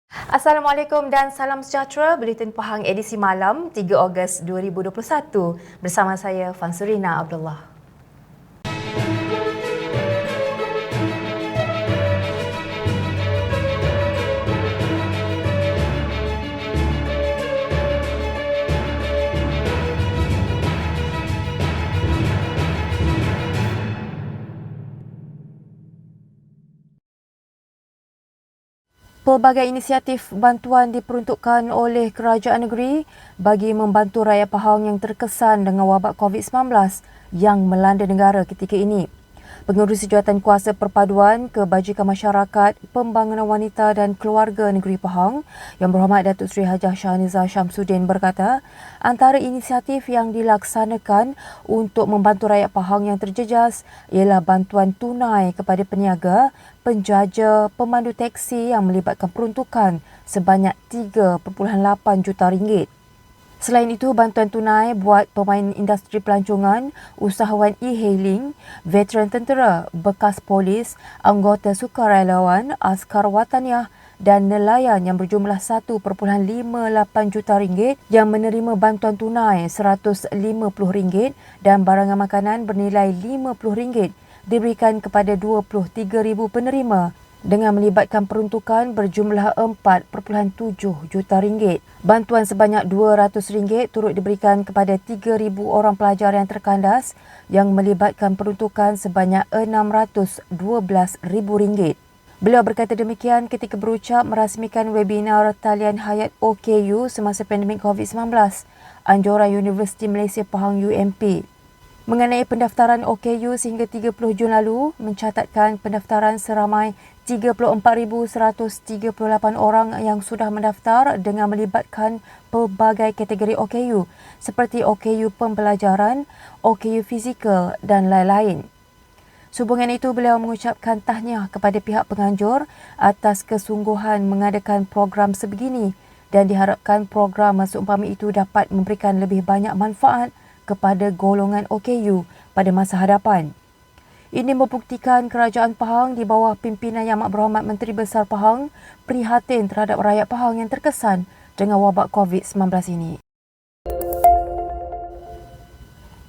Assalamualaikum dan salam sejahtera. Buletin Pahang edisi malam 3 Ogos 2021 bersama saya Fansurina Abdullah. Pelbagai inisiatif bantuan diperuntukkan oleh kerajaan negeri bagi membantu rakyat Pahang yang terkesan dengan wabak COVID-19 yang melanda negara ketika ini. Pengerusi Jawatankuasa Perpaduan Kebajikan Masyarakat, Pembangunan Wanita dan Keluarga Negeri Pahang, Yang Berhormat Datuk Seri Hajah Shahniza Syamsuddin berkata, antara inisiatif yang dilaksanakan untuk membantu rakyat Pahang yang terjejas ialah bantuan tunai kepada peniaga, penjaja, pemandu teksi yang melibatkan peruntukan sebanyak 3.8 juta ringgit. Selain itu, bantuan tunai buat pemain industri pelancongan, usahawan e-hailing, veteran tentera, bekas polis, anggota sukarelawan, askar wataniah dan nelayan yang berjumlah 1.58 juta ringgit yang menerima bantuan tunai RM150 dan barangan makanan bernilai RM50 diberikan kepada 23,000 penerima dengan melibatkan peruntukan berjumlah 4.7 juta ringgit. Bantuan sebanyak RM200 turut diberikan kepada 3,000 orang pelajar yang terkandas yang melibatkan peruntukan sebanyak RM612,000. Beliau berkata demikian ketika berucap merasmikan webinar talian hayat OKU semasa pandemik COVID-19, Anjuran Universiti Malaysia Pahang UMP. Mengenai pendaftaran OKU sehingga 30 Jun lalu, mencatatkan pendaftaran seramai 34,138 orang yang sudah mendaftar dengan melibatkan pelbagai kategori OKU seperti OKU pembelajaran, OKU fizikal dan lain-lain. Sehubungan itu, beliau mengucapkan tahniah kepada pihak penganjur atas kesungguhan mengadakan program sebegini dan diharapkan program seumpama itu dapat memberikan lebih banyak manfaat kepada golongan OKU pada masa hadapan. Ini membuktikan kerajaan Pahang di bawah pimpinan Yang Amat Berhormat Menteri Besar Pahang prihatin terhadap rakyat Pahang yang terkesan dengan wabak COVID-19 ini.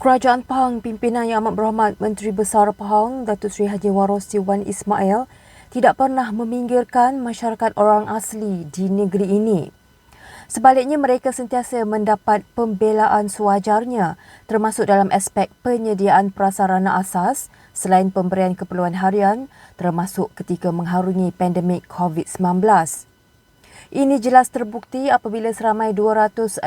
Kerajaan Pahang pimpinan Yang Amat Berhormat Menteri Besar Pahang Datuk Seri Haji Warosti Wan Ismail tidak pernah meminggirkan masyarakat orang asli di negeri ini. Sebaliknya, mereka sentiasa mendapat pembelaan sewajarnya termasuk dalam aspek penyediaan prasarana asas selain pemberian keperluan harian termasuk ketika mengharungi pandemik COVID-19. Ini jelas terbukti apabila seramai 283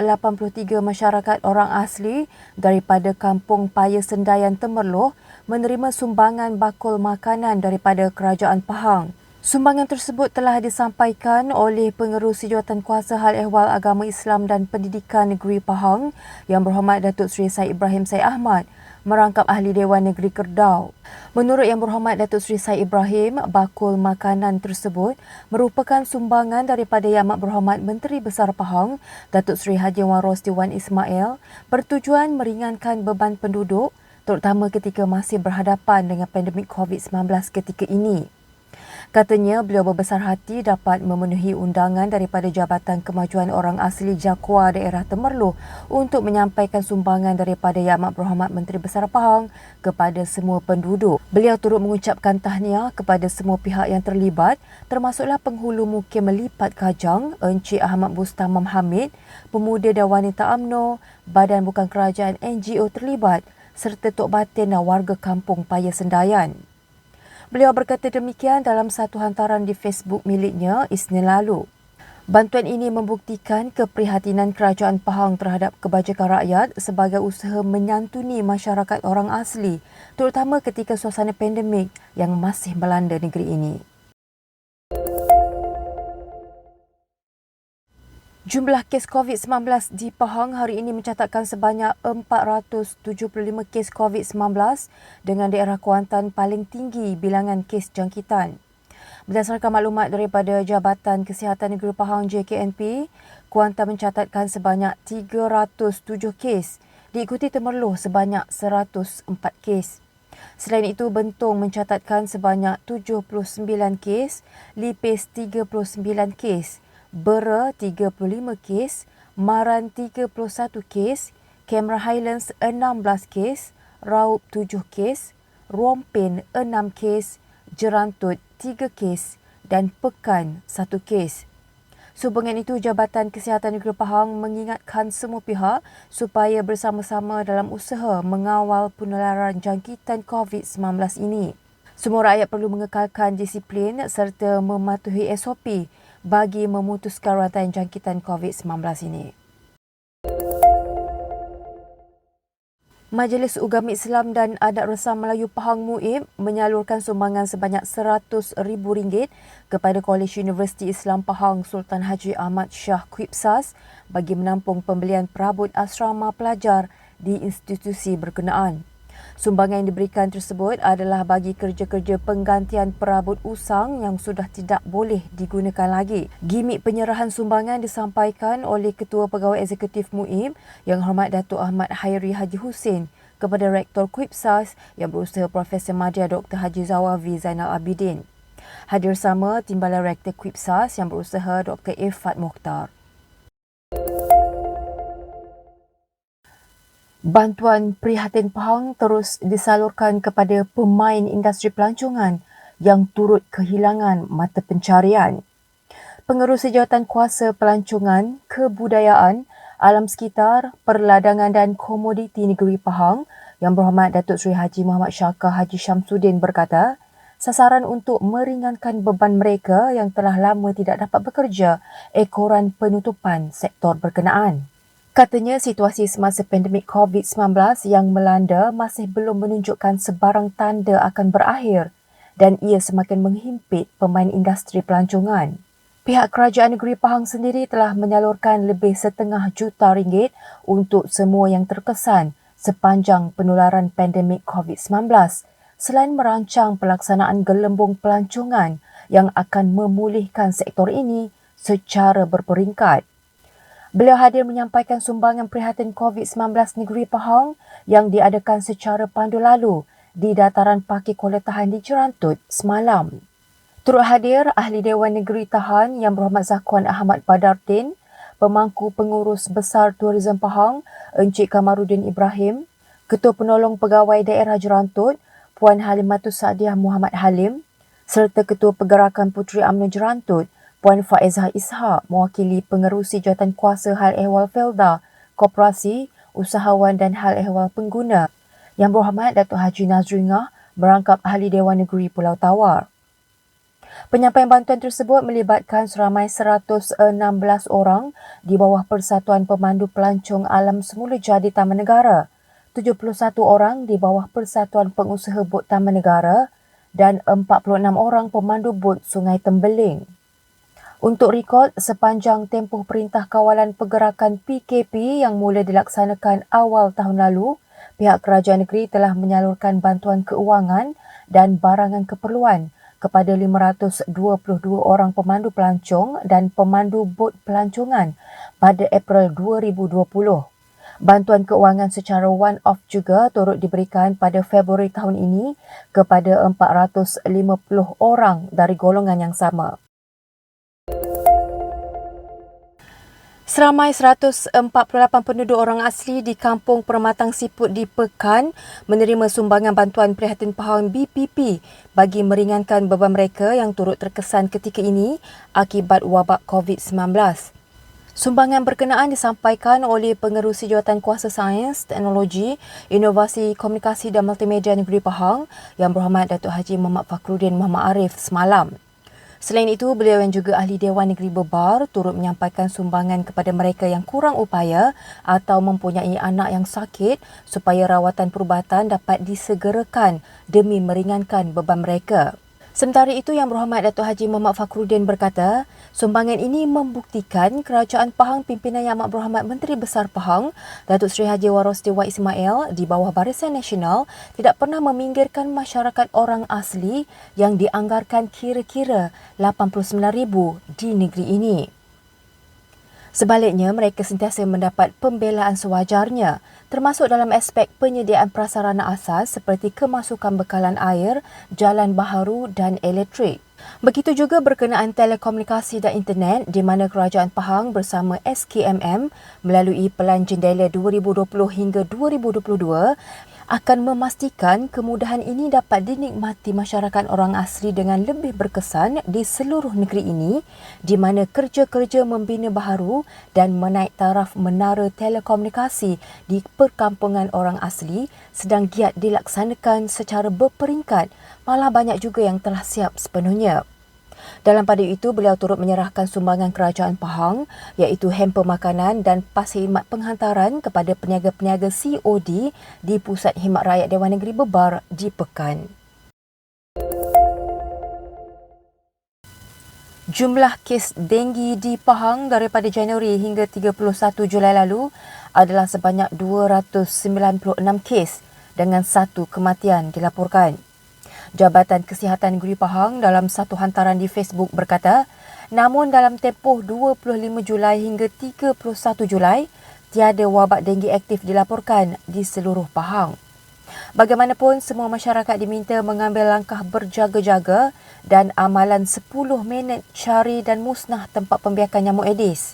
masyarakat orang asli daripada Kampung Paya Sendayan Temerloh menerima sumbangan bakul makanan daripada Kerajaan Pahang. Sumbangan tersebut telah disampaikan oleh Pengerusi Jawatankuasa Hal Ehwal Agama Islam dan Pendidikan Negeri Pahang Yang Berhormat Datuk Seri Said Ibrahim Said Ahmad merangkap Ahli Dewan Negeri Kerbau. Menurut Yang Berhormat Datuk Seri Said Ibrahim, bakul makanan tersebut merupakan sumbangan daripada Yang Amat Berhormat Menteri Besar Pahang Datuk Seri Haji Warosti Wan Ismail bertujuan meringankan beban penduduk terutama ketika masih berhadapan dengan pandemik COVID-19 ketika ini. Katanya, beliau berbesar hati dapat memenuhi undangan daripada Jabatan Kemajuan Orang Asli Jakwa Daerah Temerloh untuk menyampaikan sumbangan daripada Yang Amat Berhormat Menteri Besar Pahang kepada semua penduduk. Beliau turut mengucapkan tahniah kepada semua pihak yang terlibat, termasuklah penghulu Mukim Melipat Kajang, Encik Ahmad Bustamam Hamid, Pemuda dan Wanita UMNO, Badan Bukan Kerajaan NGO terlibat, serta Tok Batin dan warga Kampung Paya Sendayan. Beliau berkata demikian dalam satu hantaran di Facebook miliknya Isnin lalu. Bantuan ini membuktikan keprihatinan Kerajaan Pahang terhadap kebajikan rakyat sebagai usaha menyantuni masyarakat orang asli, terutama ketika suasana pandemik yang masih melanda negeri ini. Jumlah kes COVID-19 di Pahang hari ini mencatatkan sebanyak 475 kes COVID-19 dengan daerah Kuantan paling tinggi bilangan kes jangkitan. Berdasarkan maklumat daripada Jabatan Kesihatan Negeri Pahang JKNP, Kuantan mencatatkan sebanyak 307 kes, diikuti Temerloh sebanyak 104 kes. Selain itu, Bentong mencatatkan sebanyak 79 kes, Lipis 39 kes, Bera 35 kes, Maran 31 kes, Cameron Highlands 16 kes, Raup 7 kes, Rompin 6 kes, Jerantut 3 kes dan Pekan 1 kes. Sehubungan itu, Jabatan Kesihatan Negeri Pahang mengingatkan semua pihak supaya bersama-sama dalam usaha mengawal penularan jangkitan COVID-19 ini. Semua rakyat perlu mengekalkan disiplin serta mematuhi SOP bagi memutuskan rantai jangkitan COVID-19 ini. Majlis Ugama Islam dan Adat Resam Melayu Pahang MUIB menyalurkan sumbangan sebanyak RM100,000 kepada Kolej Universiti Islam Pahang Sultan Haji Ahmad Shah Quipsas bagi menampung pembelian perabot asrama pelajar di institusi berkenaan. Sumbangan yang diberikan tersebut adalah bagi kerja-kerja penggantian perabot usang yang sudah tidak boleh digunakan lagi. Gimik penyerahan sumbangan disampaikan oleh Ketua Pegawai Eksekutif MUIB Yang Hormat Datuk Ahmad Hairi Haji Hussein kepada Rektor Quipsas yang berusaha Profesor Madya Dr. Haji Zawavi Zainal Abidin. Hadir sama Timbalan Rektor Quipsas yang berusaha Dr. Irfat Mokhtar. Bantuan Prihatin Pahang terus disalurkan kepada pemain industri pelancongan yang turut kehilangan mata pencarian. Pengerusi Jawatan Kuasa Pelancongan, Kebudayaan, Alam Sekitar, Perladangan dan Komoditi Negeri Pahang Yang Berhormat Datuk Seri Haji Muhammad Syaka Haji Syamsuddin berkata, sasaran untuk meringankan beban mereka yang telah lama tidak dapat bekerja ekoran penutupan sektor berkenaan. Katanya situasi semasa pandemik COVID-19 yang melanda masih belum menunjukkan sebarang tanda akan berakhir dan ia semakin menghimpit pemain industri pelancongan. Pihak Kerajaan Negeri Pahang sendiri telah menyalurkan lebih RM1.5 juta untuk semua yang terkesan sepanjang penularan pandemik COVID-19 selain merancang pelaksanaan gelembung pelancongan yang akan memulihkan sektor ini secara berperingkat. Beliau hadir menyampaikan sumbangan prihatin COVID-19 Negeri Pahang yang diadakan secara pandu lalu di Dataran Parkir Kuala Tahan di Jerantut semalam. Turut hadir Ahli Dewan Negeri Tahan Yang Berhormat Zakuan Ahmad Badardin, Pemangku Pengurus Besar Tourism Pahang Encik Kamaruddin Ibrahim, Ketua Penolong Pegawai Daerah Jerantut Puan Halimatus Saadiah Muhammad Halim serta Ketua Pergerakan Puteri UMNO Jerantut Puan Faizah Ishak mewakili Pengerusi Jawatan Kuasa Hal Ehwal Felda, Koperasi, Usahawan dan Hal Ehwal Pengguna Yang Berhormat Datuk Haji Nazringah merangkap Ahli Dewan Negeri Pulau Tawar. Penyampaian bantuan tersebut melibatkan seramai 116 orang di bawah Persatuan Pemandu Pelancong Alam Semula Jadi Taman Negara, 71 orang di bawah Persatuan Pengusaha Bot Taman Negara dan 46 orang pemandu bot Sungai Tembeling. Untuk rekod, sepanjang tempoh Perintah Kawalan Pergerakan PKP yang mula dilaksanakan awal tahun lalu, pihak kerajaan negeri telah menyalurkan bantuan keuangan dan barangan keperluan kepada 522 orang pemandu pelancong dan pemandu bot pelancongan pada April 2020. Bantuan keuangan secara one-off juga turut diberikan pada Februari tahun ini kepada 450 orang dari golongan yang sama. Seramai 148 penduduk orang asli di Kampung Permatang Siput di Pekan menerima sumbangan bantuan Prihatin Pahang BPP bagi meringankan beban mereka yang turut terkesan ketika ini akibat wabak COVID-19. Sumbangan berkenaan disampaikan oleh Pengerusi Jawatan Kuasa Sains, Teknologi, Inovasi Komunikasi dan Multimedia Negeri Pahang Yang Berhormat Datuk Haji Muhammad Fakhruddin Muhammad Arif semalam. Selain itu, beliau yang juga Ahli Dewan Negeri Bebar turut menyampaikan sumbangan kepada mereka yang kurang upaya atau mempunyai anak yang sakit supaya rawatan perubatan dapat disegerakan demi meringankan beban mereka. Sementara itu, Yang Berhormat Datuk Haji Muhammad Fakhruddin berkata, sumbangan ini membuktikan Kerajaan Pahang pimpinan Yang Amat Berhormat Menteri Besar Pahang, Datuk Seri Haji Warosti Wan Ismail di bawah Barisan Nasional tidak pernah meminggirkan masyarakat orang asli yang dianggarkan kira-kira 89,000 di negeri ini. Sebaliknya, mereka sentiasa mendapat pembelaan sewajarnya, termasuk dalam aspek penyediaan prasarana asas seperti kemasukan bekalan air, jalan baharu dan elektrik. Begitu juga berkenaan telekomunikasi dan internet di mana Kerajaan Pahang bersama SKMM melalui Pelan Jendela 2020 hingga 2022 akan memastikan kemudahan ini dapat dinikmati masyarakat orang asli dengan lebih berkesan di seluruh negeri ini di mana kerja-kerja membina baharu dan menaik taraf menara telekomunikasi di perkampungan orang asli sedang giat dilaksanakan secara berperingkat, malah banyak juga yang telah siap sepenuhnya. Dalam pada itu, beliau turut menyerahkan sumbangan Kerajaan Pahang iaitu hamper makanan dan pas khidmat penghantaran kepada peniaga-peniaga COD di Pusat Khidmat Rakyat Dewan Negeri Bebar di Pekan. Jumlah kes denggi di Pahang daripada Januari hingga 31 Julai lalu adalah sebanyak 296 kes dengan 1 kematian dilaporkan. Jabatan Kesihatan Negeri Pahang dalam satu hantaran di Facebook berkata, namun dalam tempoh 25 Julai hingga 31 Julai, tiada wabak denggi aktif dilaporkan di seluruh Pahang. Bagaimanapun, semua masyarakat diminta mengambil langkah berjaga-jaga dan amalan 10 minit cari dan musnah tempat pembiakan nyamuk Aedes.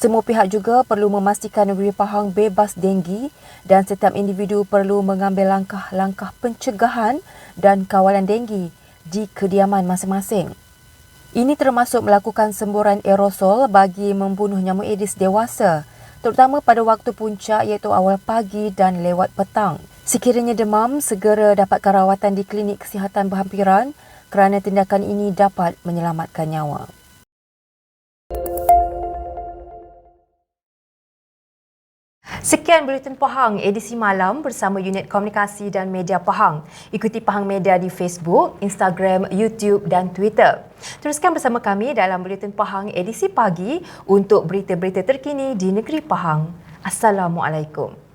Semua pihak juga perlu memastikan negeri Pahang bebas denggi dan setiap individu perlu mengambil langkah-langkah pencegahan dan kawalan denggi di kediaman masing-masing. Ini termasuk melakukan semburan aerosol bagi membunuh nyamuk Aedes dewasa, terutama pada waktu puncak iaitu awal pagi dan lewat petang. Sekiranya demam, segera dapatkan rawatan di klinik kesihatan berhampiran kerana tindakan ini dapat menyelamatkan nyawa. Sekian Buletin Pahang edisi malam bersama Unit Komunikasi dan Media Pahang. Ikuti Pahang Media di Facebook, Instagram, YouTube dan Twitter. Teruskan bersama kami dalam Buletin Pahang edisi pagi untuk berita-berita terkini di negeri Pahang. Assalamualaikum.